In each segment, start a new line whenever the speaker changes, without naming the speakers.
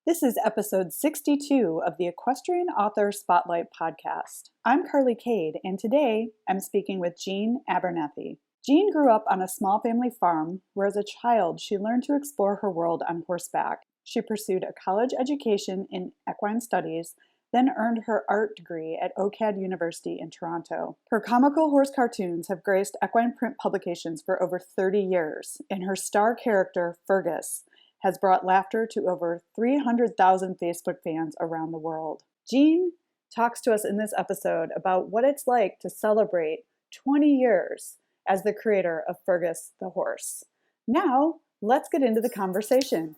This is episode 62 of the Equestrian Author Spotlight podcast. I'm Carly Kade, and today I'm speaking with Jean Abernethy. Jean grew up on a small family farm where as a child she learned to explore her world on horseback. She pursued a college education in equine studies, then earned her art degree at Kade University in Toronto. Her comical horse cartoons have graced equine print publications for over 30 years, and her star character, Fergus, has brought laughter to over 300,000 Facebook fans around the world. Jean talks to us in this episode about what it's like to celebrate 20 years as the creator of Fergus the Horse. Now, let's get into the conversation.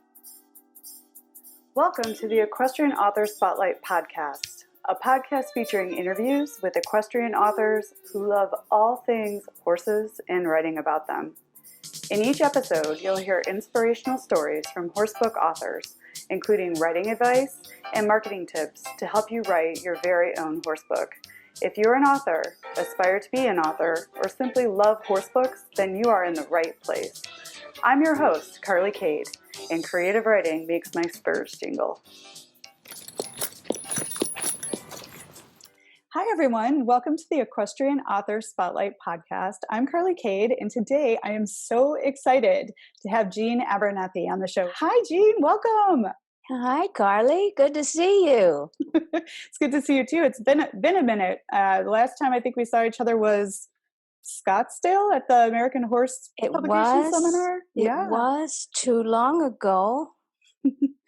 Welcome to the Equestrian Author Spotlight podcast, a podcast featuring interviews with equestrian authors who love all things horses and writing about them. In each episode, you'll hear inspirational stories from horsebook authors, including writing advice and marketing tips to help you write your very own horsebook. If you're an author, aspire to be an author, or simply love horsebooks, then you are in the right place. I'm your host, Carly Kade, and creative writing makes my spurs jingle. Hi, everyone. Welcome to the Equestrian Author Spotlight podcast. I'm Carly Kade, and today I am so excited to have Jean Abernethy on the show. Hi, Jean. Welcome.
Hi, Carly. Good to see you.
It's good to see you, too. It's been a minute. The last time I think we saw each other was Scottsdale at the American Horse Publication Seminar.
It was too long ago.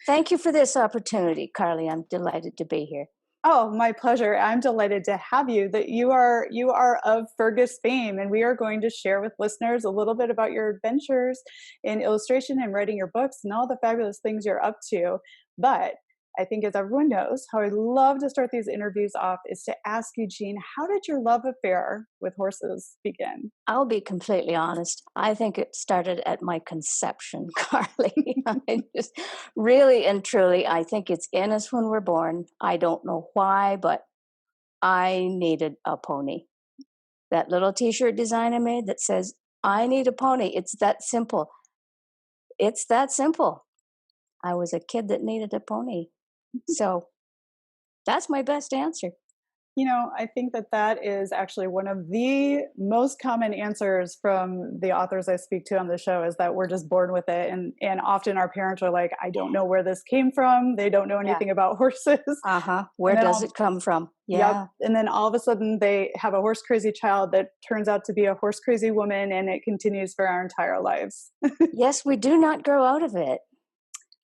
Thank you for this opportunity, Carly. I'm delighted to be here.
Oh, my pleasure. I'm delighted to have you. That you are of Fergus fame, and we are going to share with listeners a little bit about your adventures in illustration and writing your books and all the fabulous things you're up to. But I think, as everyone knows, how I love to start these interviews off is to ask you, Jean, how did your love affair with horses begin?
I'll be completely honest. I think it started at my conception, Carly. I just really and truly, I think it's in us when we're born. I don't know why, but I needed a pony. That little t-shirt design I made that says, I need a pony. It's that simple. It's that simple. I was a kid that needed a pony. So that's my best answer.
You know, I think that is actually one of the most common answers from the authors I speak to on the show is that we're just born with it. And often our parents are like, I don't know where this came from. They don't know anything about horses.
Where does it come from? Yeah.
Yep. And then all of a sudden they have a horse crazy child that turns out to be a horse crazy woman, and it continues for our entire lives.
Yes, we do not grow out of it.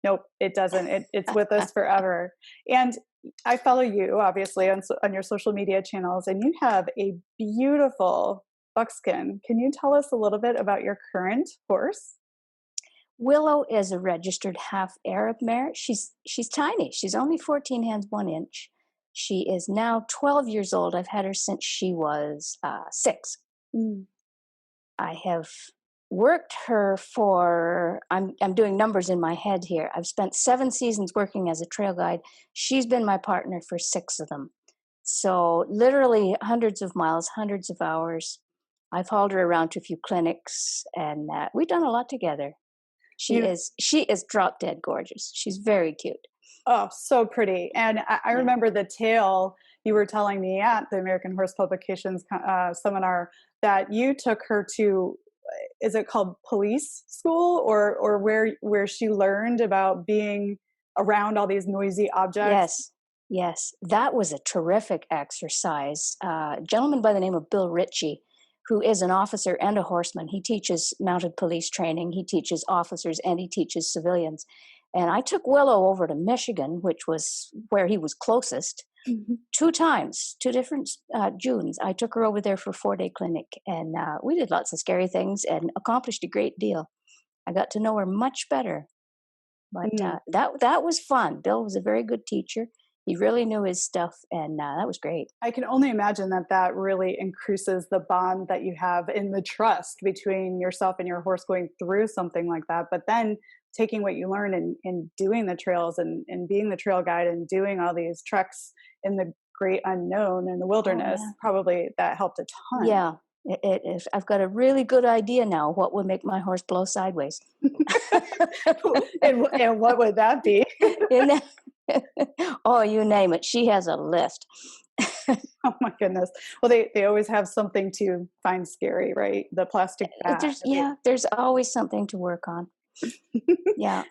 Nope, it doesn't. It's with us forever. And I follow you, obviously, on your social media channels, and you have a beautiful buckskin. Can you tell us a little bit about your current horse?
Willow is a registered half Arab mare. She's tiny. She's only 14 hands 1 inch. She is now 12 years old. I've had her since she was 6. I have worked her for, I'm doing numbers in my head here. I've spent 7 seasons working as a trail guide. She's been my partner for 6 of them. So literally hundreds of miles, hundreds of hours. I've hauled her around to a few clinics, and we've done a lot together. She is drop dead gorgeous. She's very cute.
Oh, so pretty. And I remember the tale you were telling me at the American Horse Publications seminar that you took her to, is it called police school, or where she learned about being around all these noisy objects?
Yes. That was a terrific exercise. A gentleman by the name of Bill Ritchie, who is an officer and a horseman. He teaches mounted police training. He teaches officers and he teaches civilians. And I took Willow over to Michigan, which was where he was closest. 2 times, 2 different Junes. I took her over there for a 4-day clinic, and we did lots of scary things and accomplished a great deal. I got to know her much better, but that was fun. Bill was a very good teacher. He really knew his stuff, and that was great.
I can only imagine that really increases the bond that you have in the trust between yourself and your horse going through something like that. But then taking what you learn and doing the trails and being the trail guide and doing all these treks in the great unknown in the wilderness, probably that helped a ton.
Yeah. I've got a really good idea now what would make my horse blow sideways.
And what would that be?
Oh, you name it. She has a list.
Oh my goodness. Well, they always have something to find scary, right? The plastic bat.
There's always something to work on. Yeah.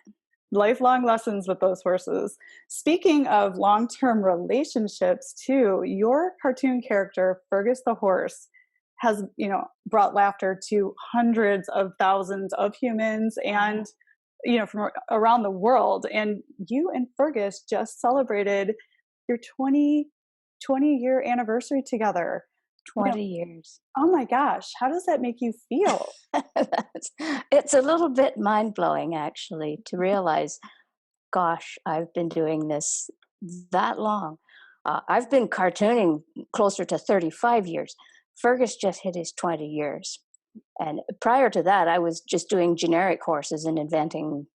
Lifelong lessons with those horses. Speaking of long-term relationships too, your cartoon character, Fergus the Horse, has, brought laughter to hundreds of thousands of humans and, from around the world. And you and Fergus just celebrated your 20-year anniversary together.
20 years.
Oh my gosh. How does that make you feel?
It's a little bit mind-blowing, actually, to realize, gosh, I've been doing this that long. I've been cartooning closer to 35 years. Fergus just hit his 20 years. And prior to that, I was just doing generic horses and inventing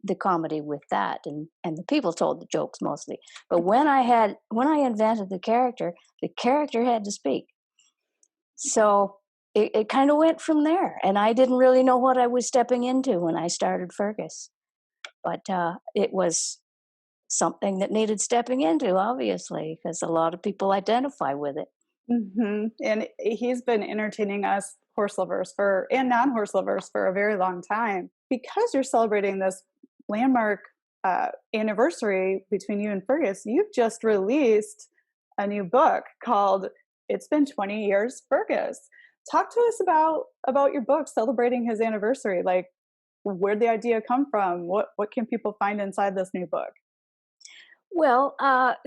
the comedy with that. And the people told the jokes mostly. But when I invented the character had to speak. So it kind of went from there. And I didn't really know what I was stepping into when I started Fergus. But it was something that needed stepping into, obviously, because a lot of people identify with it.
Mm-hmm. And he's been entertaining us horse lovers and non-horse lovers for a very long time. Because you're celebrating this landmark anniversary between you and Fergus, you've just released a new book called It's Been 20 Years, Fergus. Talk to us about your book celebrating his anniversary. Like, where'd the idea come from? What can people find inside this new book?
Well,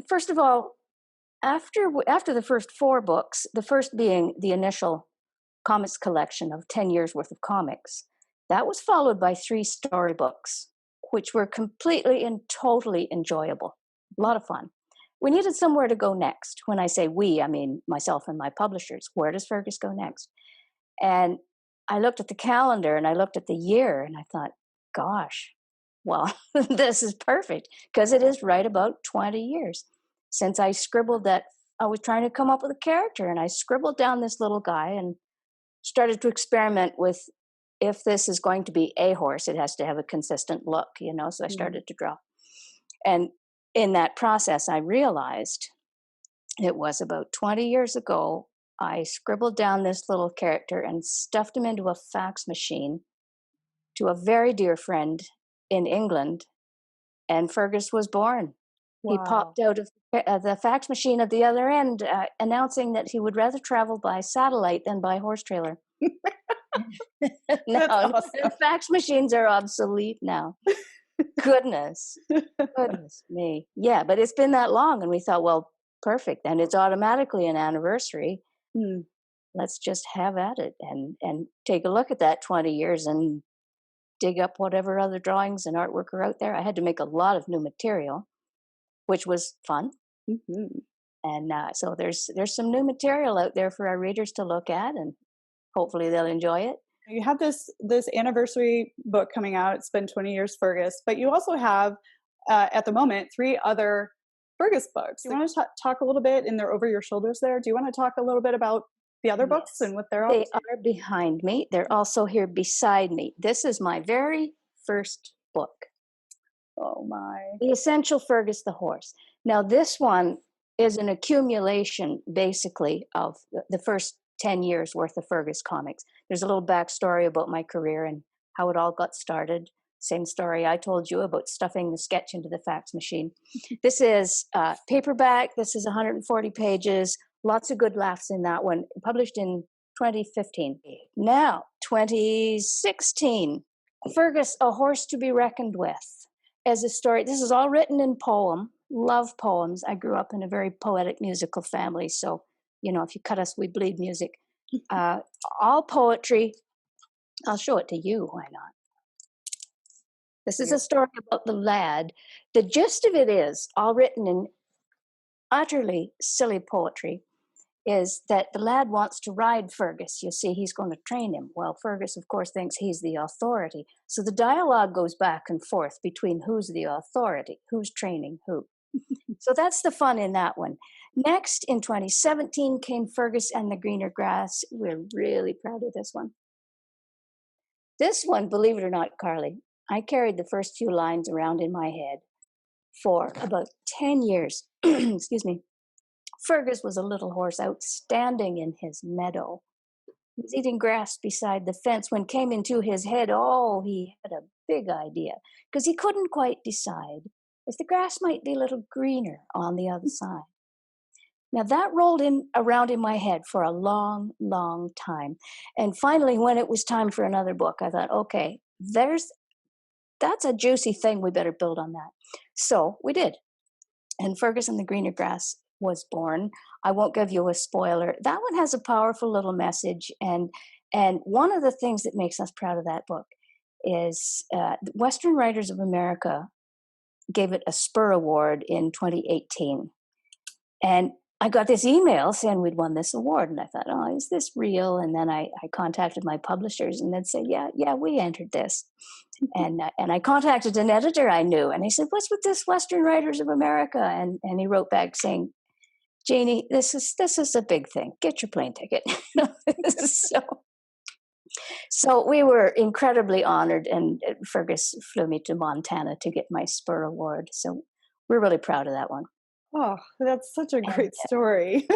first of all, after the first 4 books, the first being the initial comics collection of 10 years worth of comics, that was followed by 3 storybooks, which were completely and totally enjoyable. A lot of fun. We needed somewhere to go next. When I say we, I mean myself and my publishers. Where does Fergus go next? And I looked at the calendar and I looked at the year and I thought, gosh, well, this is perfect because it is right about 20 years since I scribbled that I was trying to come up with a character, and I scribbled down this little guy and started to experiment with, if this is going to be a horse, it has to have a consistent look, so I started to draw. And in that process, I realized it was about 20 years ago, I scribbled down this little character and stuffed him into a fax machine to a very dear friend in England, and Fergus was born. Wow. He popped out of the fax machine at the other end, announcing that he would rather travel by satellite than by horse trailer. Now, awesome. Fax machines are obsolete now. Goodness me. Yeah, but it's been that long, and we thought, well, perfect. And it's automatically an anniversary. Let's just have at it and take a look at that 20 years and dig up whatever other drawings and artwork are out there. I had to make a lot of new material, which was fun. Mm-hmm. And so there's some new material out there for our readers to look at, and hopefully they'll enjoy it.
You have this anniversary book coming out. It's been 20 years, Fergus, but you also have, at the moment, 3 other Fergus books. Do you want to talk a little bit, and they're over your shoulders there? Do you want to talk a little bit about the other books and what they're all?
They are behind me. They're also here beside me. This is my very first book.
Oh my.
The Essential Fergus the Horse. Now this one is an accumulation basically of the first 10 years worth of Fergus comics. There's a little backstory about my career and how it all got started. Same story I told you about stuffing the sketch into the fax machine. This is paperback. This is 140 pages. Lots of good laughs in that one. Published in 2015. Now, 2016. Fergus, A Horse to be Reckoned With. As a story, this is all written in poem. Love poems. I grew up in a very poetic musical family, so if you cut us, we bleed music. All poetry. I'll show it to you. Why not? This is a story about the lad. The gist of it is, all written in utterly silly poetry, is that the lad wants to ride Fergus. You see, he's going to train him. Well, Fergus, of course, thinks he's the authority. So the dialogue goes back and forth between who's the authority, who's training who. So that's the fun in that one. Next, in 2017, came Fergus and the Greener Grass. We're really proud of this one. This one, believe it or not, Carly, I carried the first few lines around in my head for about 10 years. Excuse me. Fergus was a little horse outstanding in his meadow. He was eating grass beside the fence when came into his head, oh, he had a big idea, because he couldn't quite decide if the grass might be a little greener on the other side. Now that rolled in around in my head for a long, long time. And finally, when it was time for another book, I thought, okay, that's a juicy thing. We better build on that. So we did. And Fergus and the Greener Grass was born. I won't give you a spoiler. That one has a powerful little message. And one of the things that makes us proud of that book is Western Writers of America gave it a Spur Award in 2018. And I got this email saying we'd won this award. And I thought, oh, is this real? And then I contacted my publishers and they'd say, yeah, we entered this. And I contacted an editor I knew. And I said, what's with this Western Writers of America? And he wrote back saying, Jeannie, this is a big thing. Get your plane ticket. So we were incredibly honored. And Fergus flew me to Montana to get my Spur Award. So we're really proud of that one.
Oh, that's such a great story.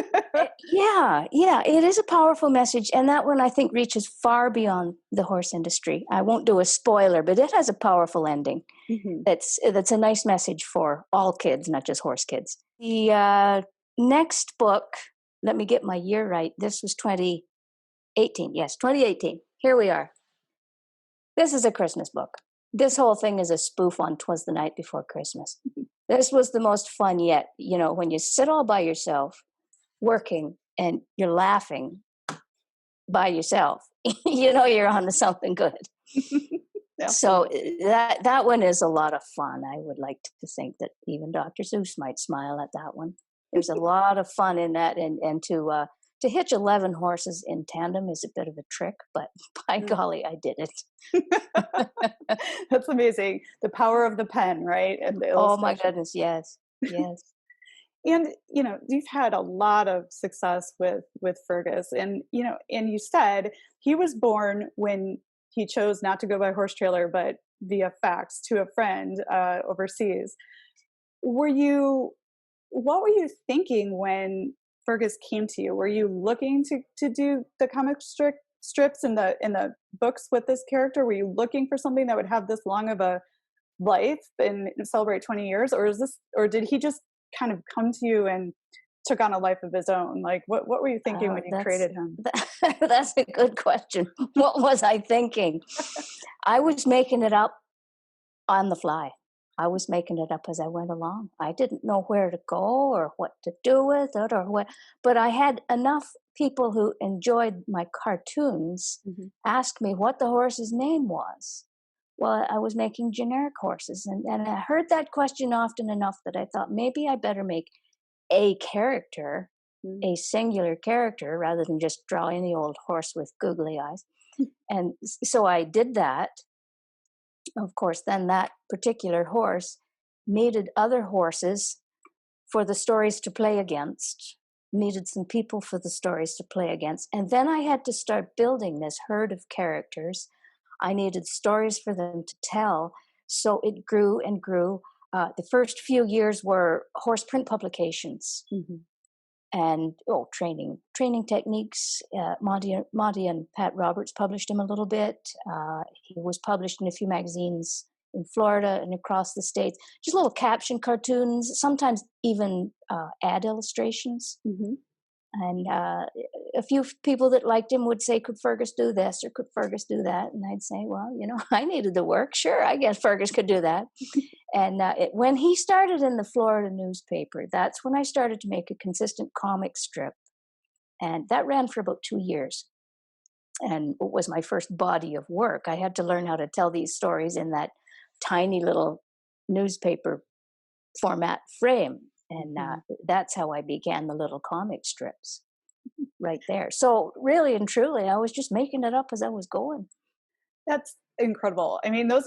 Yeah, it is a powerful message. And that one, I think, reaches far beyond the horse industry. I won't do a spoiler, but it has a powerful ending. Mm-hmm. That's a nice message for all kids, not just horse kids. The next book, let me get my year right. This was 2018. Yes, 2018. Here we are. This is a Christmas book. This whole thing is a spoof on 'Twas the Night Before Christmas. This was the most fun yet. You know, when you sit all by yourself working and you're laughing by yourself, you know you're on to something good. So that one is a lot of fun. I would like to think that even Dr. Seuss might smile at that one. There's a lot of fun in that, and to hitch 11 horses in tandem is a bit of a trick, but by golly, I did it.
That's amazing. The power of the pen, right? And the
oh my goodness, yes.
And, you know, you've had a lot of success with Fergus, and, you know, and you said he was born when he chose not to go by horse trailer, but via fax to a friend overseas. What were you thinking when Fergus came to you? Were you looking to do the comic strips in the books with this character? Were you looking for something that would have this long of a life and celebrate 20 years? Or did he just kind of come to you and took on a life of his own? Like, what were you thinking when you created him?
That's a good question. What was I thinking? I was making it up on the fly. I was making it up as I went along. I didn't know where to go or what to do with it but I had enough people who enjoyed my cartoons ask me what the horse's name was. Well, I was making generic horses, and I heard that question often enough that I thought maybe I better make a character, a singular character, rather than just draw any old horse with googly eyes. And so I did that. Of course, then that particular horse needed other horses for the stories to play against, needed some people for the stories to play against. And then I had to start building this herd of characters. I needed stories for them to tell. So it grew and grew. The first few years were horse print publications and training techniques. Monty and Pat Roberts published him a little bit. He was published in a few magazines in Florida and across the States. Just little caption cartoons, sometimes even ad illustrations. And a few people that liked him would say, could Fergus do this or could Fergus do that? And I'd say, well, you know, I needed the work. Sure, I guess Fergus could do that. And when he started in the Florida newspaper, that's when I started to make a consistent comic strip. And that ran for about 2 years. And it was my first body of work. I had to learn how to tell these stories in that tiny little newspaper format frame. And that's how I began the little comic strips right there. So really and truly, I was just making it up as I was going.
That's incredible. I mean, those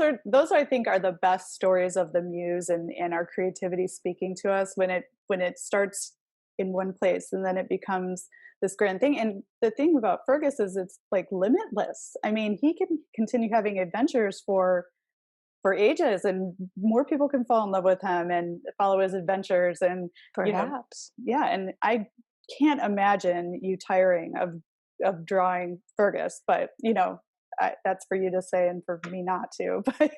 I think are the best stories of the muse and our creativity speaking to us when it starts in one place, and then it becomes this grand thing. And the thing about Fergus is it's like limitless. I mean, he can continue having adventures for ages, and more people can fall in love with him and follow his adventures. And
Perhaps.
yeah, and I can't imagine you tiring of drawing Fergus, but that's for you to say and for me not to. But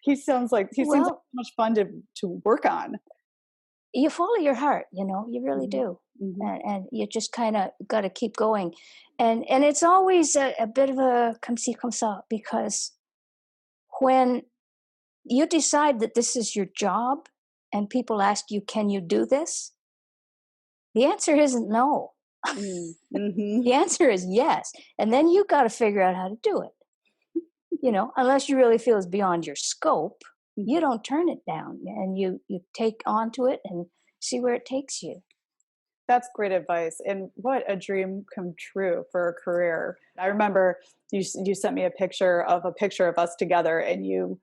he seems like so much fun to work on.
You follow your heart, you really
Mm-hmm.
do.
Mm-hmm.
And you just kind of got to keep going. And it's always a bit of a come see, come saw, because when you decide that this is your job and people ask you, can you do this? The answer isn't no.
Mm-hmm.
The answer is yes. And then you got to figure out how to do it. Unless you really feel it's beyond your scope, you don't turn it down, and you take onto it and see where it takes you.
That's great advice, and what a dream come true for a career. I remember you sent me a picture of us together, and you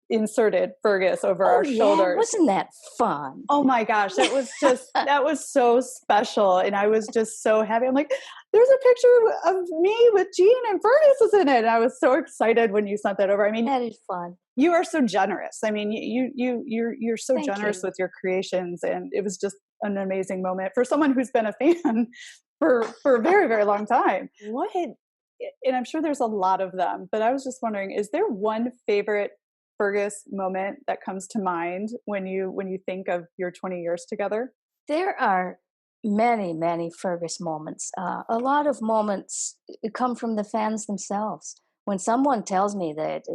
inserted Fergus over our shoulders.
Wasn't that fun?
Oh my gosh, that was so special, and I was just so happy. I'm like, there's a picture of me with Jean and Fergus is in it. And I was so excited when you sent that over. I mean,
that is fun.
You are so generous. I mean, you're so generous with your creations, and it was just an amazing moment for someone who's been a fan for a very, very long time. And I'm sure there's a lot of them, but I was just wondering, is there one favorite Fergus moment that comes to mind when you think of your 20 years together?
There are many, many Fergus moments. A lot of moments come from the fans themselves. When someone tells me that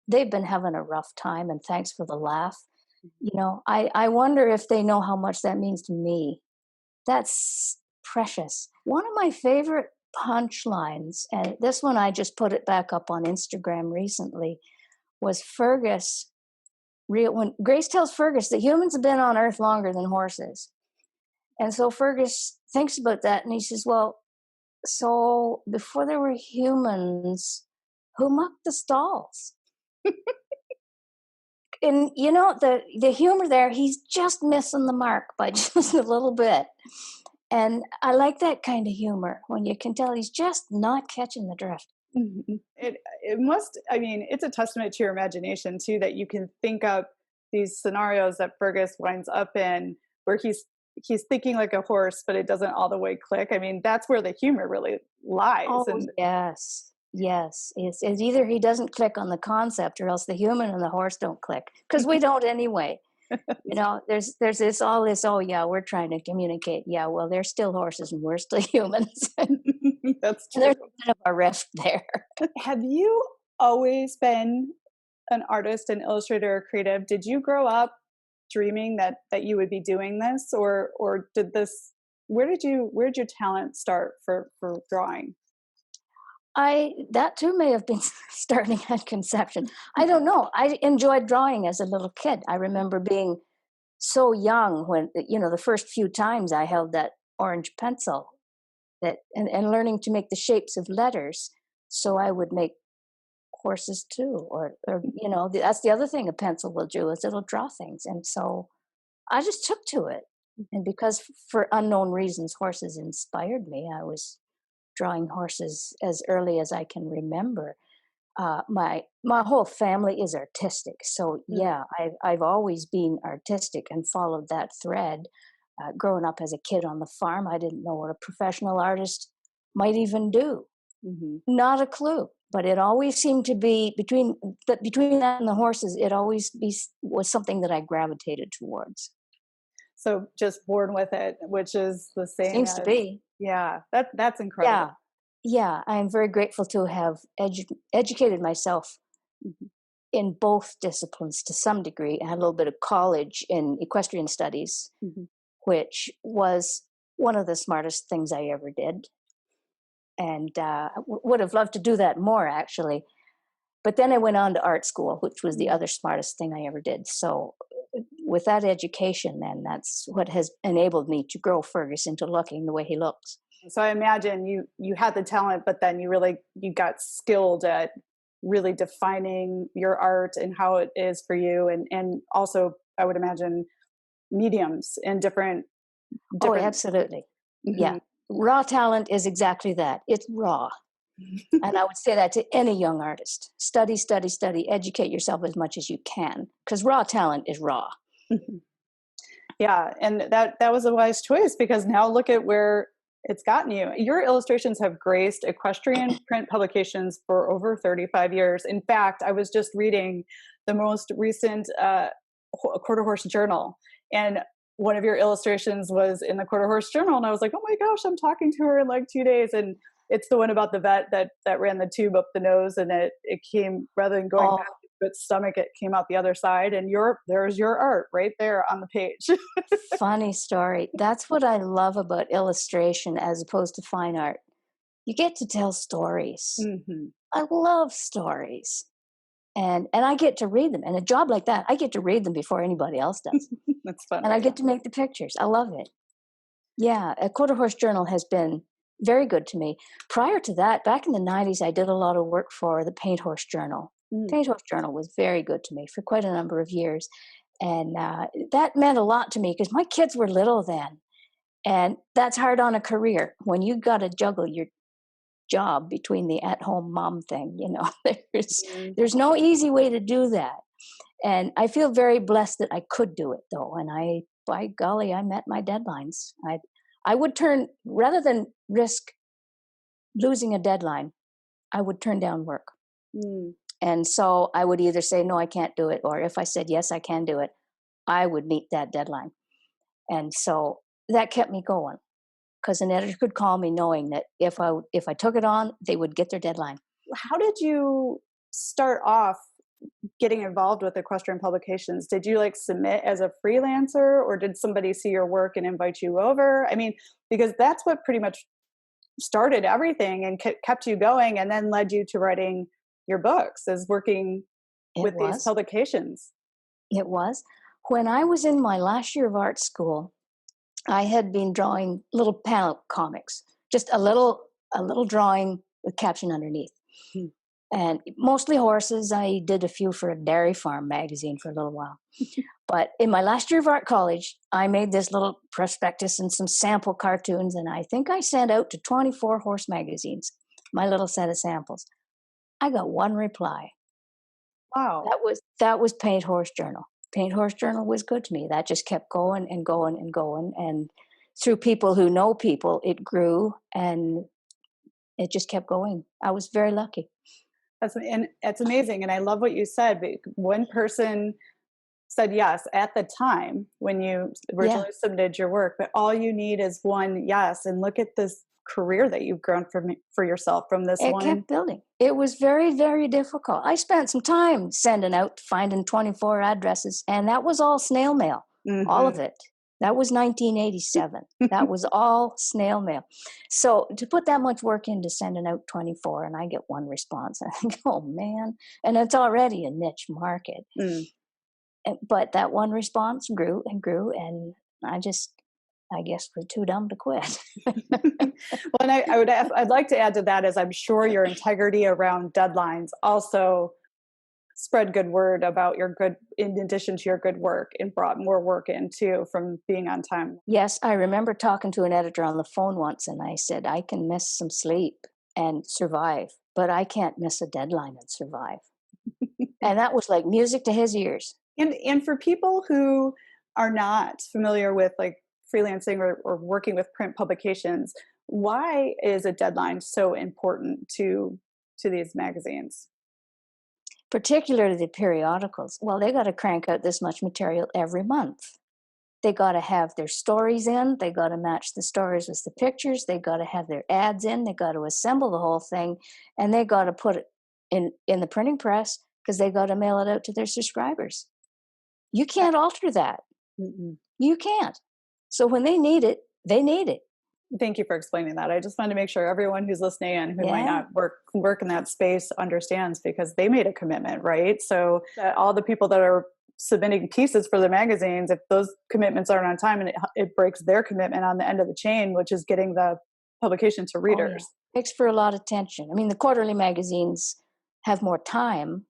they've been having a rough time and thanks for the laugh, I wonder if they know how much that means to me. That's precious. One of my favorite punchlines, and this one I just put it back up on Instagram recently, was Fergus. When Grace tells Fergus that humans have been on Earth longer than horses. And so Fergus thinks about that, and he says, well, so before there were humans, who mucked the stalls? And the humor there, he's just missing the mark by just a little bit. And I like that kind of humor, when you can tell he's just not catching the drift.
It must, I mean, it's a testament to your imagination too, that you can think up these scenarios that Fergus winds up in where he's thinking like a horse, but it doesn't all the way click. I mean, that's where the humor really lies.
Oh, yes. It's either he doesn't click on the concept, or else the human and the horse don't click, because we don't anyway. There's this, oh yeah, we're trying to communicate. Yeah, well, they're still horses and we're still humans.
That's true.
There's a bit of a rift there.
Have you always been an artist, an illustrator, or creative? Did you grow up dreaming that you would be doing this, or where did your talent start for drawing?
That too may have been starting at conception. I don't know. I enjoyed drawing as a little kid. I remember being so young when, the first few times I held that orange pencil and learning to make the shapes of letters. So I would make horses too, or that's the other thing a pencil will do, is it'll draw things. And so I just took to it. And because for unknown reasons, horses inspired me, I was drawing horses as early as I can remember. My whole family is artistic, so yeah, I've always been artistic and followed that thread. Growing up as a kid on the farm, I didn't know what a professional artist might even do. Mm-hmm. Not a clue. But it always seemed to be between that and the horses. It always was something that I gravitated towards.
So just born with it, which is the same.
Seems to be.
Yeah, that's incredible.
Yeah. I am very grateful to have educated myself in both disciplines to some degree. I had a little bit of college in equestrian studies, which was one of the smartest things I ever did. And would have loved to do that more, actually. But then I went on to art school, which was the other smartest thing I ever did. So with that education, then, that's what has enabled me to grow Fergus into looking the way he looks.
So I imagine you had the talent, but then you got skilled at really defining your art and how it is for you. And also, I would imagine, mediums and different
Oh,
different.
absolutely. Yeah.
Mhm.
Raw talent is exactly that. It's raw. And I would say that to any young artist. Study, study, study, educate yourself as much as you can, because raw talent is raw.
Mhm. Yeah, and that was a wise choice, because now look at where it's gotten you. Your illustrations have graced equestrian print publications for over 35 years. In fact, I was just reading the most recent Quarter Horse Journal, and one of your illustrations was in the Quarter Horse Journal, and I was like, oh my gosh, I'm talking to her in like 2 days. And it's the one about the vet that ran the tube up the nose, and it came, rather than going
Oh,
back to its stomach, it came out the other side, and there's your art right there on the page.
funny story. That's what I love about illustration as opposed to fine art. You get to tell stories.
Hmm.
I love stories. And I get to read them. And a job like that, I get to read them before anybody else does.
That's fun.
And I get to make the pictures. I love it. Yeah, a Quarter Horse Journal has been very good to me. Prior to that, back in the 90s, I did a lot of work for the Paint Horse Journal.
Mm.
Paint Horse Journal was very good to me for quite a number of years. And that meant a lot to me because my kids were little then. And that's hard on a career when you got to juggle your job between the at-home mom thing.
Mm.
There's no easy way to do that. And I feel very blessed that I could do it, though. And by golly, I met my deadlines. I would turn, rather than risk losing a deadline, I would turn down work.
Mm.
And so I would either say, no, I can't do it. Or if I said, yes, I can do it, I would meet that deadline. And so that kept me going, because an editor could call me knowing that if I took it on, they would get their deadline.
How did you start off getting involved with equestrian publications? Did you like submit as a freelancer, or did somebody see your work and invite you over? I mean, because that's what pretty much started everything and kept you going, and then led you to writing your books, is working
It
with these
was.
publications.
It was. When I was in my last year of art school, I had been drawing little panel comics, just a little drawing with caption underneath.
Hmm.
And mostly horses. I did a few for a dairy farm magazine for a little while. But in my last year of art college, I made this little prospectus and some sample cartoons, and I think I sent out to 24 horse magazines, my little set of samples. I got one reply.
Wow.
That was Paint Horse Journal. Paint Horse Journal was good to me. That just kept going and going and going. And through people who know people, it grew and it just kept going. I was very lucky.
And it's amazing. And I love what you said. One person said yes at the time when you originally submitted your work, but all you need is one yes. And look at this career that you've grown for yourself from this
It
one.
kept building. It was very, very difficult. I spent some time sending out, finding 24 addresses, and that was all snail mail, all of it. That was 1987. That was all snail mail. So to put that much work into sending out 24 and I get one response, I think, oh man, and it's already a niche market.
Mm.
But that one response grew and grew, and I guess we're too dumb to quit.
Well, and I'd like to add to that is I'm sure your integrity around deadlines also spread good word about your good, in addition to your good work, and brought more work in too from being on time.
Yes, I remember talking to an editor on the phone once, and I said, I can miss some sleep and survive, but I can't miss a deadline and survive. And that was like music to his ears.
And for people who are not familiar with like freelancing or working with print publications, why is a deadline so important to these magazines?
Particularly the periodicals. Well, they got to crank out this much material every month. They got to have their stories in. They got to match the stories with the pictures. They got to have their ads in. They got to assemble the whole thing, and they got to put it in the printing press because they got to mail it out to their subscribers. You can't alter that.
Mm-mm.
You can't. So when they need it, they need it.
Thank you for explaining that. I just wanted to make sure everyone who's listening and who might not work in that space understands, because they made a commitment, right? So that all the people that are submitting pieces for the magazines, if those commitments aren't on time, and it breaks their commitment on the end of the chain, which is getting the publication to readers.
Oh, yeah. Takes for a lot of attention. I mean, the quarterly magazines have more time,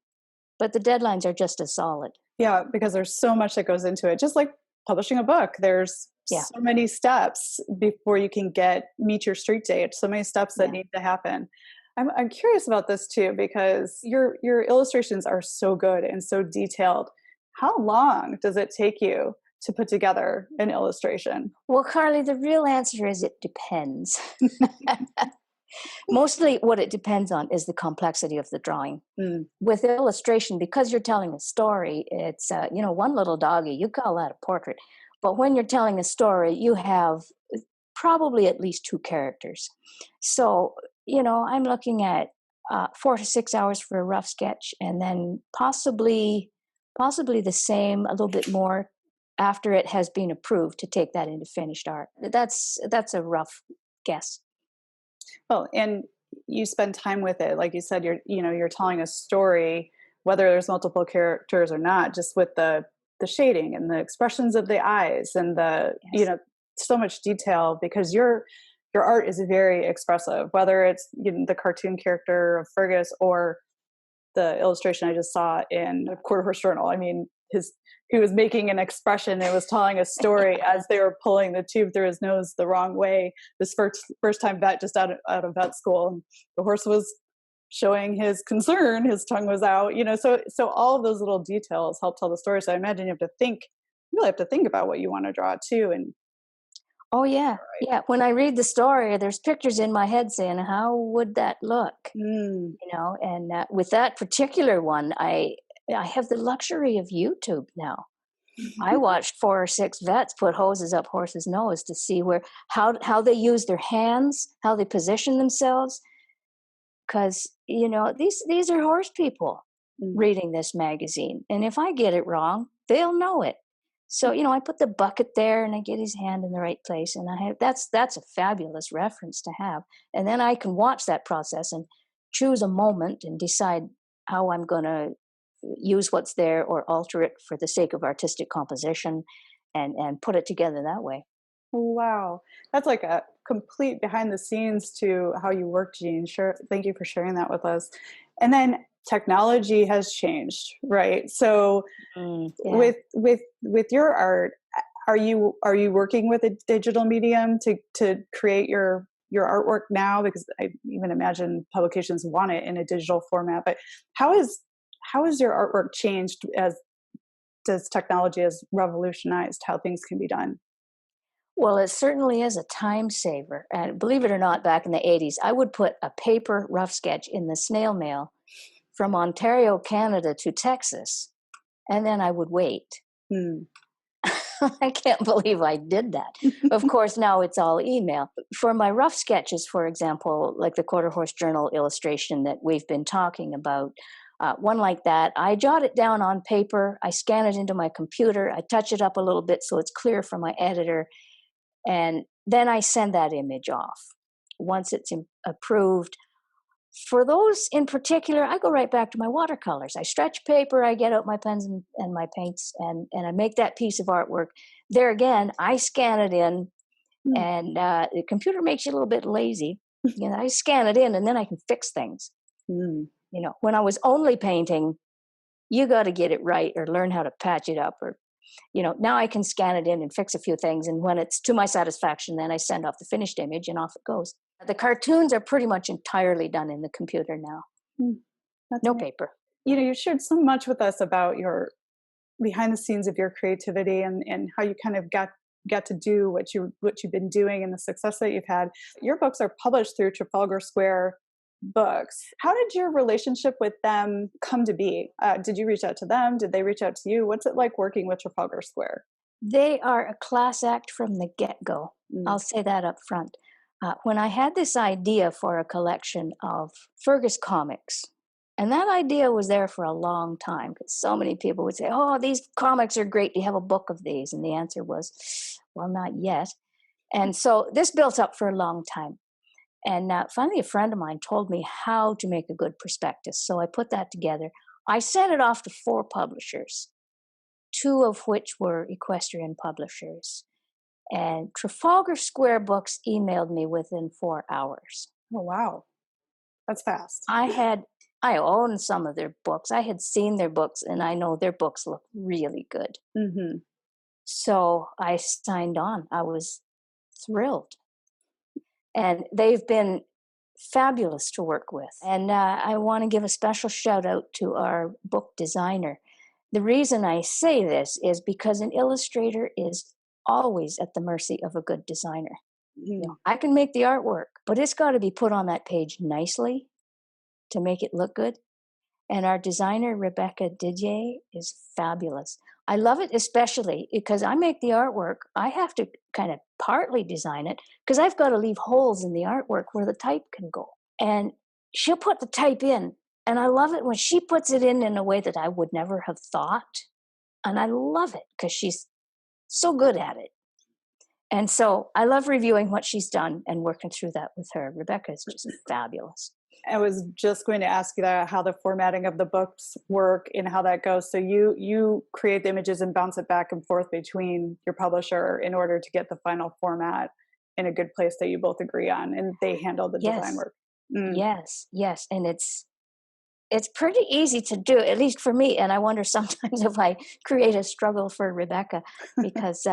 but the deadlines are just as solid.
Yeah, because there's so much that goes into it. Just like publishing a book. There's
Yeah,
so many steps before you can meet your street date. So many steps that
yeah.
need to happen. I'm curious about this too, because your illustrations are so good and so detailed. How long does it take you to put together an illustration?
Well, Carly, the real answer is it depends. Mostly what it depends on is the complexity of the drawing.
Mm,
With illustration, because you're telling a story, it's, one little doggy, you call that a portrait. But when you're telling a story, you have probably at least two characters. So, I'm looking at 4 to 6 hours for a rough sketch, and then possibly the same, a little bit more after it has been approved to take that into finished art. That's a rough guess.
well, and you spend time with it, like you said. You're telling a story, whether there's multiple characters or not, just with the shading and the expressions of the eyes and
Yes.
so much detail, because your art is very expressive, whether it's the cartoon character of Fergus or the illustration I just saw in a Quarter Horse Journal. I mean, he was making an expression. It was telling a story as they were pulling the tube through his nose the wrong way. This first time vet, just out of vet school, and the horse was showing his concern. His tongue was out. So all of those little details help tell the story. So I imagine you really have to think about what you want to draw too. And
Oh yeah, yeah. When I read the story, there's pictures in my head saying, "How would that look?"
mm,
And with that particular one, I have the luxury of YouTube now. I watched 4 or 6 vets put hoses up horses' nose to see how they use their hands, how they position themselves, because these are horse people
mm,
reading this magazine, and if I get it wrong, they'll know it. So I put the bucket there, and I get his hand in the right place, and I have that's a fabulous reference to have, and then I can watch that process and choose a moment and decide how I'm going to use what's there or alter it for the sake of artistic composition, and put it together that way.
wow, that's like a complete behind the scenes to how you work, Jean. Sure, thank you for sharing that with us. And then technology has changed, right? So
Yeah.
with your art, are you working with a digital medium to create your artwork now? Because I even imagine publications want it in a digital format. But how is your artwork changed as technology has revolutionized how things can be done?
Well, it certainly is a time saver. And believe it or not, back in the 80s, I would put a paper rough sketch in the snail mail from Ontario, Canada to Texas, and then I would wait.
Hmm.
I can't believe I did that. Of course, now it's all email. For my rough sketches, for example, like the Quarter Horse Journal illustration that we've been talking about, one like that, I jot it down on paper, I scan it into my computer, I touch it up a little bit so it's clear for my editor, and then I send that image off. Once it's approved, for those in particular, I go right back to my watercolors. I stretch paper, I get out my pens and my paints, and I make that piece of artwork. There again, I scan it in,
Hmm.
and the computer makes you a little bit lazy. I scan it in, and then I can fix things.
Hmm.
When I was only painting, you got to get it right or learn how to patch it up, or now I can scan it in and fix a few things. And when it's to my satisfaction, then I send off the finished image and off it goes. The cartoons are pretty much entirely done in the computer now.
Hmm. That's
No
amazing.
paper.
You shared so much with us about your behind the scenes of your creativity, and how you kind of got to do what you've been doing and the success that you've had. Your books are published through Trafalgar Square Books. How did your relationship with them come to be? Did you reach out to them? Did they reach out to you? What's it like working with Trafalgar Square?
They are a class act from the get go.
Mm,
I'll say that up front. When I had this idea for a collection of Fergus comics, and that idea was there for a long time because so many people would say, "Oh, these comics are great. Do you have a book of these?" And the answer was, "Well, not yet." And so this built up for a long time. And finally, a friend of mine told me how to make a good prospectus. So I put that together. I sent it off to 4 publishers, 2 of which were equestrian publishers. And Trafalgar Square Books emailed me within 4 hours.
oh wow, that's fast.
I own some of their books. I had seen their books, and I know their books look really good.
Hmm.
So I signed on. I was thrilled. And they've been fabulous to work with. And I want to give a special shout out to our book designer. The reason I say this is because an illustrator is always at the mercy of a good designer. You know, I can make the artwork, but it's got to be put on that page nicely to make it look good. And our designer, Rebecca Didier, is fabulous. I love it especially because I make the artwork. I have to kind of partly design it because I've got to leave holes in the artwork where the type can go. And she'll put the type in. And I love it when she puts it in a way that I would never have thought. And I love it because she's so good at it. And so I love reviewing what she's done and working through that with her. Rebecca is just fabulous.
I was just going to ask you that, how the formatting of the books work and how that goes. So you create the images and bounce it back and forth between your publisher in order to get the final format in a good place that you both agree on, and they handle the design work.
Yes. And it's pretty easy to do, at least for me. And I wonder sometimes if I create a struggle for Rebecca, because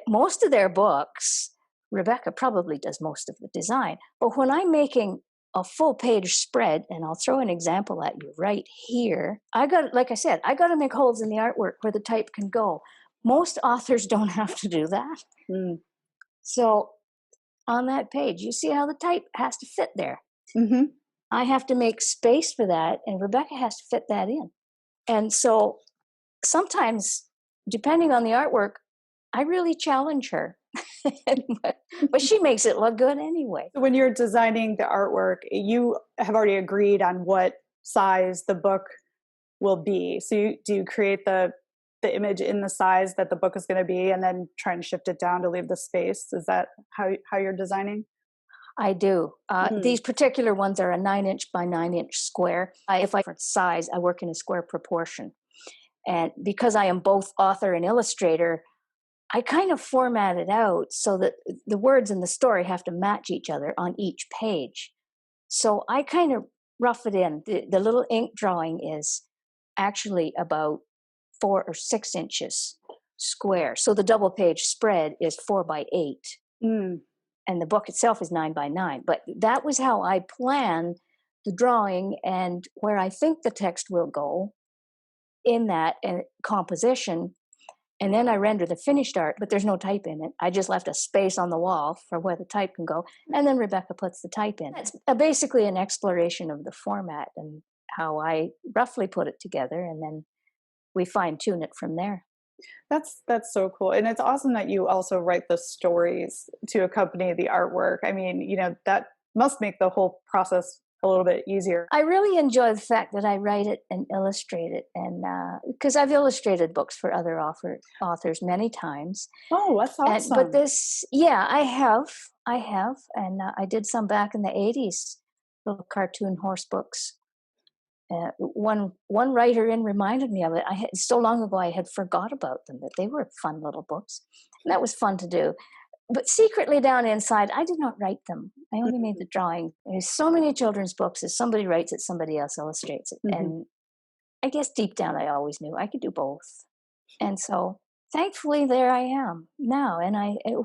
most of their books, Rebecca probably does most of the design. But when I'm making a full page spread, and I'll throw an example at you right here. Like I said, I got to make holes in the artwork where the type can go. Most authors don't have to do that. So on that page, you see how the type has to fit there. I have to make space for that, and Rebecca has to fit that in. And so sometimes, depending on the artwork, I really challenge her. but she makes it look good anyway.
When you're designing the artwork, you have already agreed on what size the book will be. So do you create the image in the size that the book is going to be and then try and shift it down to leave the space? Is that how you're designing?
I do. These particular ones are a 9-inch by 9-inch square. If I for size, I work in a square proportion. And because I am both author and illustrator, I kind of format it out so that the words in the story have to match each other on each page. So I kind of rough it in. The little ink drawing is actually about 4 or 6 inches square. So the double page spread is 4 by 8. And the book itself is 9 by 9. But that was how I plan the drawing and where I think the text will go in that composition. And then I render the finished art, but there's no type in it. I just left a space on the wall for where the type can go. And then Rebecca puts the type in. It's basically an exploration of the format and how I roughly put it together. And then we fine tune it from there.
That's so cool. And it's awesome that you also write the stories to accompany the artwork. I mean, that must make the whole process a little bit easier.
I really enjoy the fact that I write it and illustrate it, and because I've illustrated books for other authors many times.
Oh, that's awesome!
But this, I have, and I did some back in the 80s, little cartoon horse books. One writer reminded me of it. So long ago I had forgot about them, that they were fun little books, and that was fun to do. But secretly down inside, I did not write them. I only made the drawing. There's so many children's books. If somebody writes it, somebody else illustrates it. And I guess deep down, I always knew I could do both. And so thankfully, there I am now. And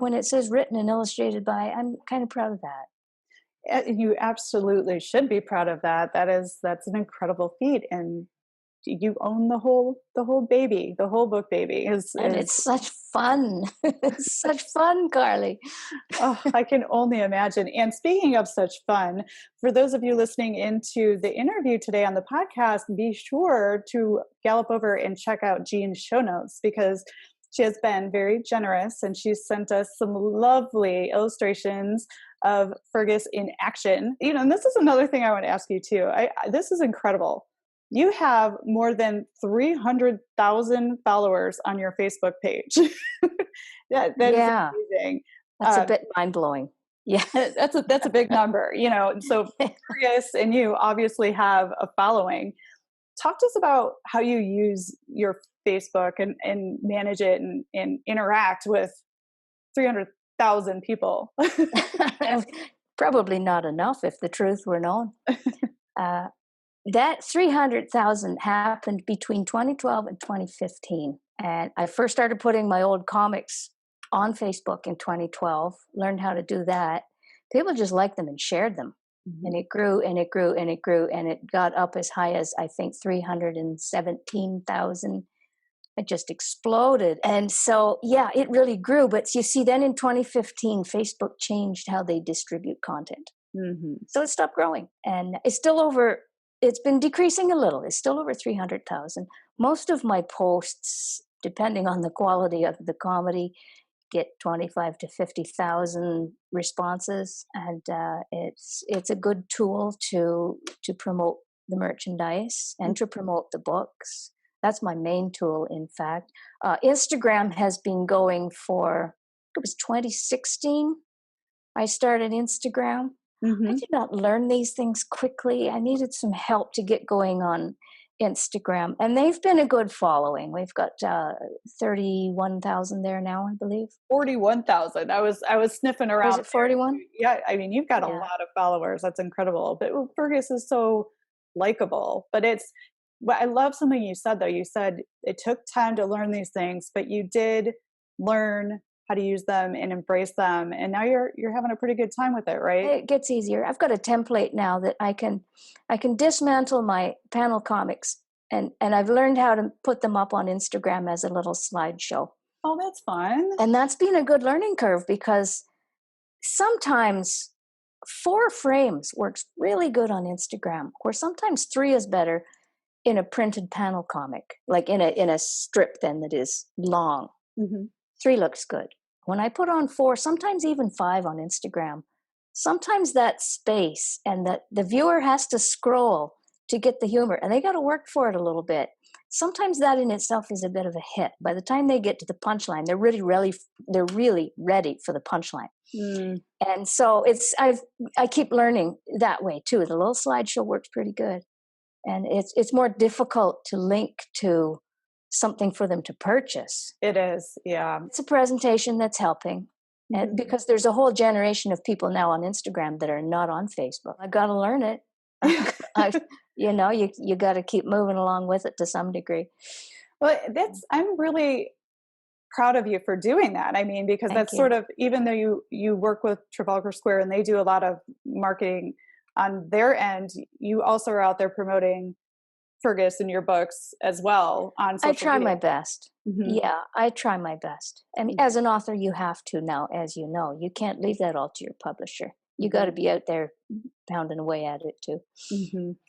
when it says written and illustrated by, I'm kind of proud of that.
You absolutely should be proud of that. That's an incredible feat. And you own the whole baby, the whole book baby.
It's such fun. It's such fun, Carly.
Oh, I can only imagine. And speaking of such fun, for those of you listening into the interview today on the podcast, be sure to gallop over and check out Jean's show notes, because she has been very generous and she's sent us some lovely illustrations of Fergus in action. And this is another thing I want to ask you too. This is incredible. You have more than 300,000 followers on your Facebook page. that is amazing.
That's a bit mind-blowing. Yeah,
that's a big number, So Fergus and you obviously have a following. Talk to us about how you use your Facebook and manage it and interact with 300,000 people.
Probably not enough, if the truth were known. That 300,000 happened between 2012 and 2015. And I first started putting my old comics on Facebook in 2012, learned how to do that. People just liked them and shared them. And it grew and it grew and it grew, and it got up as high as, I think, 317,000. It just exploded. And so, yeah, it really grew. But you see, then in 2015, Facebook changed how they distribute content. So it stopped growing. And it's been decreasing a little. It's still over 300,000. Most of my posts, depending on the quality of the comedy, get 25 to 50,000 responses, and it's a good tool to promote the merchandise and to promote the books. That's my main tool, in fact. Instagram has been going it was 2016. I started Instagram. I did not learn these things quickly. I needed some help to get going on Instagram, and they've been a good following. We've got 31,000 there now, I believe.
41,000. I was sniffing around.
Was it 41?
Yeah, I mean, you've got a lot of followers. That's incredible. But Fergus is so likable. But I love something you said, though. You said it took time to learn these things, but you did learn how to use them and embrace them, and now you're having a pretty good time with it, right?
It gets easier. I've got a template now that I can dismantle my panel comics, and I've learned how to put them up on Instagram as a little slideshow.
Oh, that's fun.
And that's been a good learning curve, because sometimes 4 frames works really good on Instagram, or sometimes 3 is better in a printed panel comic, like in a strip then that is long. 3 looks good. When I put on 4, sometimes even 5 on Instagram, sometimes that space and that the viewer has to scroll to get the humor, and they got to work for it a little bit. Sometimes that in itself is a bit of a hit. By the time they get to the punchline, they're really ready for the punchline. And so I keep learning that way too. The little slideshow works pretty good, and it's more difficult to link to something for them to purchase.
It is, yeah.
It's a presentation that's helping, and because there's a whole generation of people now on Instagram that are not on Facebook. I got to learn it. You got to keep moving along with it to some degree.
Well, I'm really proud of you for doing that. I mean, because that's sort of, even though you work with Trafalgar Square and they do a lot of marketing on their end, you also are out there promoting Fergus in your books as well on social
I try
media.
my best. Yeah, I try my best. I mean, as an author, you have to now, as you know. You can't leave that all to your publisher. You got to be out there pounding away at it too.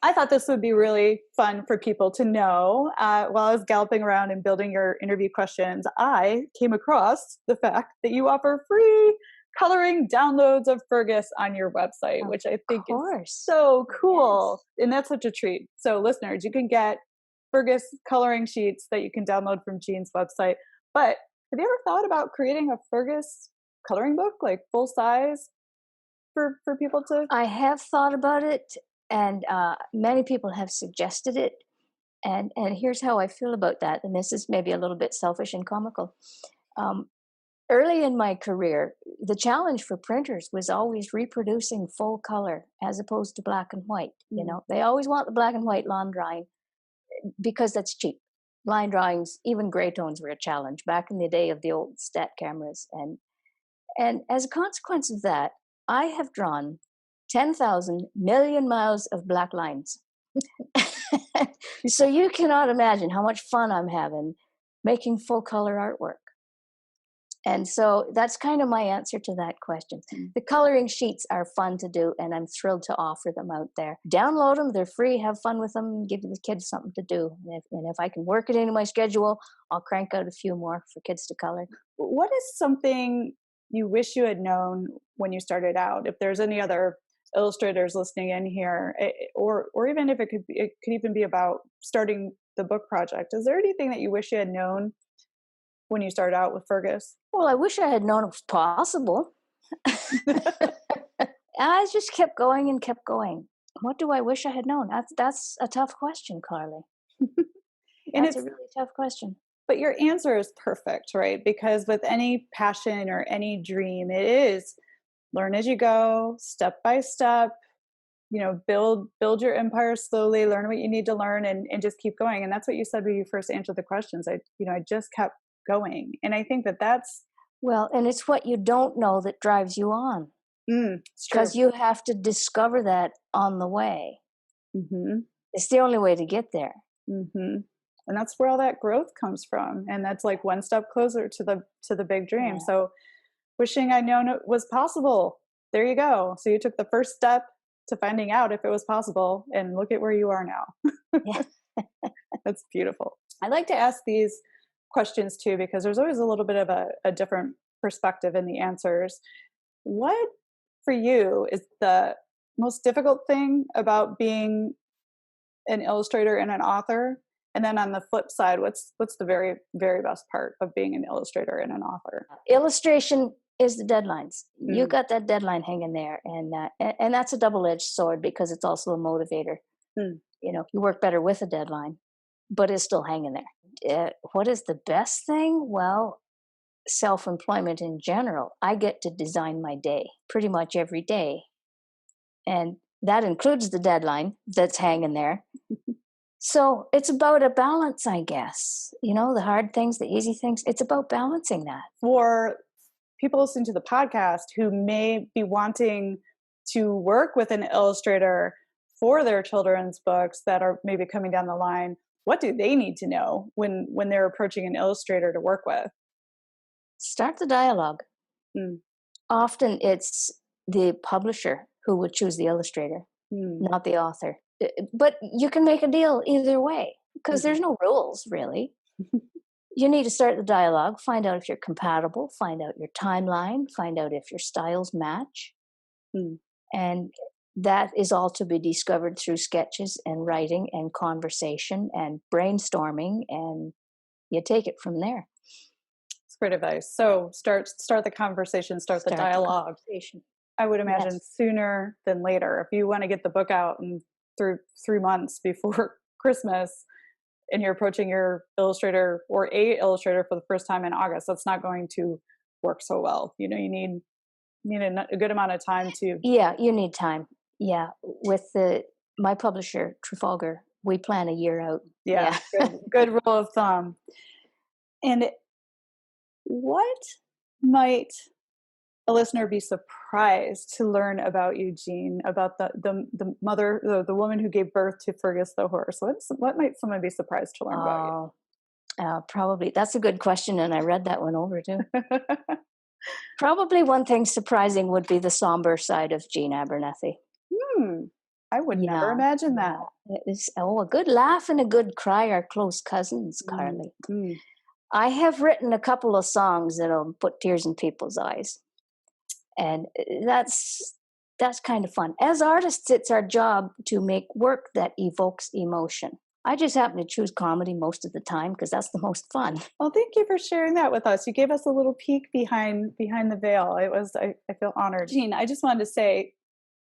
I thought this would be really fun for people to know. While I was galloping around and building your interview questions, I came across the fact that you offer free coloring downloads of Fergus on your website, which I think is so cool. Yes. And that's such a treat. So listeners, you can get Fergus coloring sheets that you can download from Jean's website. But have you ever thought about creating a Fergus coloring book, like full size, for people to?
I have thought about it, and many people have suggested it. And here's how I feel about that. And this is maybe a little bit selfish and comical. Early in my career, the challenge for printers was always reproducing full color as opposed to black and white. You know, they always want the black and white line drawing because that's cheap. Line drawings, even gray tones, were a challenge back in the day of the old stat cameras. And as a consequence of that, I have drawn 10,000 million miles of black lines. So you cannot imagine how much fun I'm having making full color artwork. And so that's kind of my answer to that question. The coloring sheets are fun to do, and I'm thrilled to offer them out there. Download them. They're free. Have fun with them. Give the kids something to do. And if I can work it into my schedule, I'll crank out a few more for kids to color.
What is something you wish you had known when you started out? If there's any other illustrators listening in here, or even if it could even be about starting the book project, is there anything that you wish you had known when you started out with Fergus?
Well, I wish I had known it was possible. I just kept going and kept going. What do I wish I had known? That's a tough question, Carly. And it's a really tough question.
But your answer is perfect, right? Because with any passion or any dream, it is learn as you go, step by step, build your empire slowly, learn what you need to learn, and just keep going. And that's what you said when you first answered the questions. I just kept going. And I think that's
well, and it's what you don't know that drives you on,
it's true.
because you have to discover that on the way.
Mm-hmm.
It's the only way to get there.
Mm-hmm. And that's where all that growth comes from. And that's like one step closer to the big dream.
Yeah.
So wishing I'd known it was possible. There you go. So you took the first step to finding out if it was possible, and look at where you are now.
Yeah.
That's beautiful. I like to ask these questions too, because there's always a little bit of a different perspective in the answers. What for you is the most difficult thing about being an illustrator and an author? And then on the flip side, what's the very, very best part of being an illustrator and an author?
Illustration is the deadlines. You got that deadline hanging there, and that's a double-edged sword, because it's also a motivator. You work better with a deadline, but it's still hanging there. What is the best thing? Well, self-employment in general. I get to design my day pretty much every day, and that includes the deadline that's hanging there. So it's about a balance, I guess. The hard things, the easy things, it's about balancing that.
For people listening to the podcast who may be wanting to work with an illustrator for their children's books that are maybe coming down the line, what do they need to know when they're approaching an illustrator to work with?
Start the dialogue. Often it's the publisher who would choose the illustrator, not the author. But you can make a deal either way, because there's no rules, really. You need to start the dialogue, find out if you're compatible, find out your timeline, find out if your styles match. And that is all to be discovered through sketches and writing and conversation and brainstorming, and you take it from there.
It's great advice. So start the conversation, start the dialogue. I would imagine sooner than later. If you want to get the book out and through 3 months before Christmas, and you're approaching your illustrator or a illustrator for the first time in August, that's not going to work so well. You need a good amount of time to.
Yeah, you need time. Yeah, with my publisher Trafalgar, we plan a year out.
Yeah. Good rule of thumb. And what might a listener be surprised to learn about you, Jean, about the mother, the woman who gave birth to Fergus the Horse? What might someone be surprised to learn about you?
Probably. That's a good question, and I read that one over too. Probably one thing surprising would be the somber side of Jean Abernethy.
I would never imagine that.
A good laugh and a good cry are close cousins, Carly. I have written a couple of songs that'll put tears in people's eyes. And that's kind of fun. As artists, it's our job to make work that evokes emotion. I just happen to choose comedy most of the time because that's the most fun.
Well, thank you for sharing that with us. You gave us a little peek behind the veil. I feel honored. Jean, I just wanted to say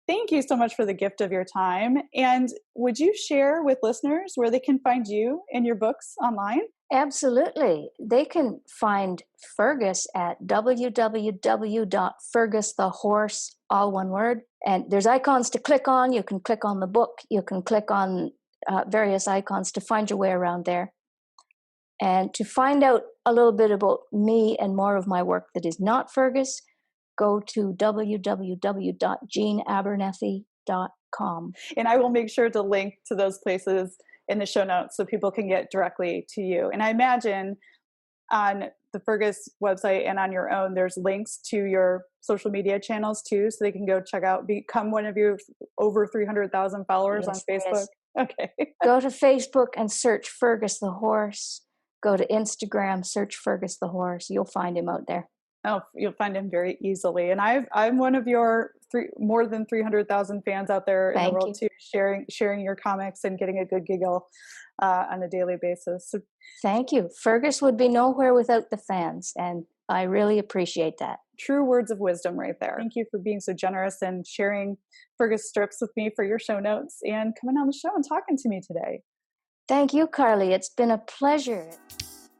thank you so much for the gift of your time. And would you share with listeners where they can find you and your books online?
Absolutely. They can find Fergus at www.fergusthehorse, all one word. And there's icons to click on. You can click on the book. You can click on various icons to find your way around there. And to find out a little bit about me and more of my work that is not Fergus, go to www.jeanabernethy.com.
And I will make sure to link to those places in the show notes so people can get directly to you. And I imagine on the Fergus website and on your own, there's links to your social media channels too, so they can go check out, become one of your over 300,000 followers on Facebook. Okay.
Go to Facebook and search Fergus the Horse. Go to Instagram, search Fergus the Horse. You'll find him out there.
Oh, you'll find him very easily. And I'm one of your more than 300,000 fans out there in the world too, sharing your comics and getting a good giggle on a daily basis. So,
thank you. Fergus would be nowhere without the fans, and I really appreciate that.
True words of wisdom right there. Thank you for being so generous and sharing Fergus strips with me for your show notes and coming on the show and talking to me today.
Thank you, Carly. It's been a pleasure.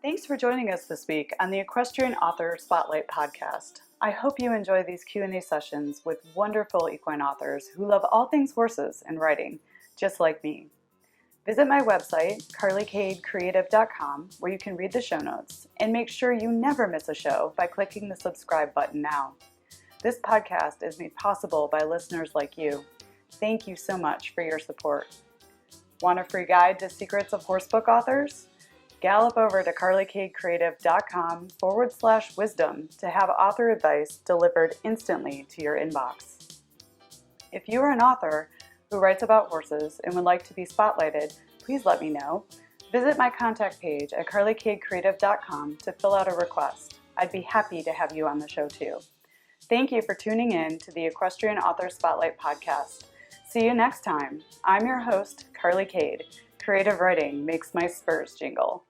Thanks for joining us this week on the Equestrian Author Spotlight podcast. I hope you enjoy these Q&A sessions with wonderful equine authors who love all things horses and riding, just like me. Visit my website, carlykadecreative.com, where you can read the show notes, and make sure you never miss a show by clicking the subscribe button now. This podcast is made possible by listeners like you. Thank you so much for your support. Want a free guide to secrets of horsebook authors? Gallop over to carlykadecreative.com/wisdom to have author advice delivered instantly to your inbox. If you are an author who writes about horses and would like to be spotlighted, please let me know. Visit my contact page at carlykadecreative.com to fill out a request. I'd be happy to have you on the show too. Thank you for tuning in to the Equestrian Author Spotlight podcast. See you next time. I'm your host, Carly Kade. Creative writing makes my spurs jingle.